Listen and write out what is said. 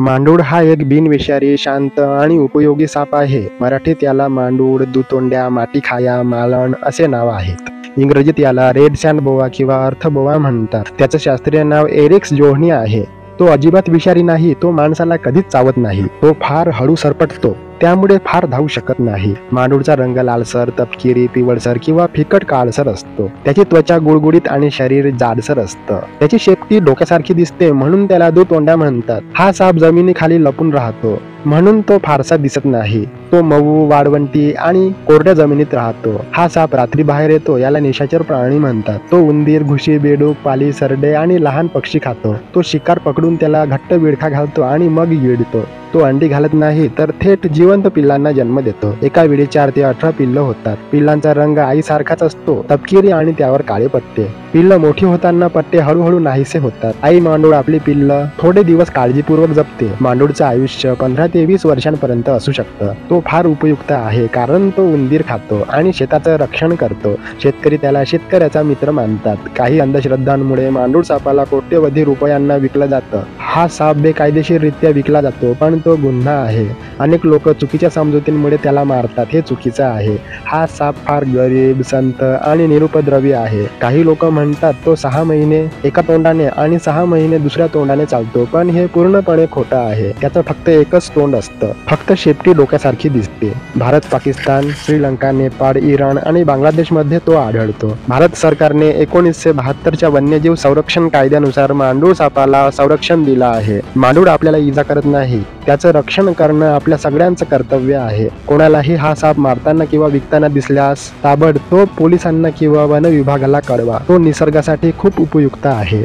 मांडूळ हा एक बिनविषारी, शांत आणि उपयोगी साप आहे. मराठीत याला मांडूळ, दुतोंड्या, माटीखाया, मालण असे नाव आहेत. इंग्रजीत याला रेड सँड बोआ किंवा अर्थ बोआ म्हणतात. त्याचं शास्त्रीय नाव एरिक्स जोहनी आहे. तो अजिबात विषारी नाही. तो माणसाला कधीच चावत नाही. तो फार हळू सरपटतो, त्यामुळे फार धावू शकत नाही. मांडूळचा रंग लालसर, तपकिरी, पिवळसर किंवा फिकट काळसर असतो. त्याची त्वचा गुळगुळीत आणि शरीर जाडसर असतं. त्याची शेपटी डोक्यासारखी दिसते म्हणून त्याला दुतोंड्या म्हणतात. हा साप जमिनीखाली लपून राहतो म्हणून तो फारसा दिसत नाही. तो मऊ, वाळवंटी आणि कोरड्या जमिनीत राहतो. हा साप रात्री बाहेर येतो. याला निशाचर प्राणी म्हणतात. तो उंदीर, घुशी, बेडूक, पाली, सरडे आणि लहान पक्षी खातो. तो शिकार पकडून त्याला घट्ट विळखा घालतो आणि मग गिळतो. तो अंडी घालत नाही तर थेट जिवंत पिल्लांना जन्म देतो. एका वेळी 4 ते 18 पिल्लं होतात. पिल्लांचा रंग आईसारखाच असतो, तपकिरी आणि त्यावर काळे पट्टे. पिल्लं मोठी होताना पट्टे हळूहळू नाहीसे होतात. आई मांडूळ आपली पिल्लं थोडे दिवस काळजीपूर्वक जपते. मांडूळचं आयुष्य 15 ते 20 वर्षांपर्यंत असू शकतं. तो फार उपयुक्त आहे कारण तो उंदीर खातो आणि शेताचं रक्षण करतो. शेतकरी त्याला शेतकऱ्याचा मित्र मानतात. काही अंधश्रद्धांमुळे मांडूळ सापाला कोट्यवधी रुपयांना विकलं जातं. हा साप बेकायदेशीररित्या विकला जातो पण तो गुन्हा आहे. अनेक लोक चुकीच्या समजुतींमुळे त्याला मारतात. हे चुकीचं आहे. हा साप फार गरीब, संत आणि निरुपद्रवी आहे. काही लोक म्हणतात तो 6 महिने एका तोंडाने आणि 6 महिने दुसऱ्या तोंडाने चालतो, पण हे पूर्णपणे खोटं आहे. त्याचं फक्त एकच तोंड असतं. फक्त शेपटी डोक्यासारखी दिसते. भारत, पाकिस्तान, श्रीलंका, नेपाळ, इराण आणि बांगलादेशमध्ये तो आढळतो. भारत सरकारने 1972च्या वन्यजीव संरक्षण कायद्यानुसार मांडूळ सापाला संरक्षण दिलं आहे. मांडूळ आपल्याला इजा करत नाही. त्याचं रक्षण करणं आपल्या सगळ्यांचं कर्तव्य आहे. कोणालाही हा साप मारताना किंवा विकताना दिसल्यास ताबडतोब पोलिसांना किंवा वन विभागाला कळवा. तो निसर्गासाठी खूप उपयुक्त आहे.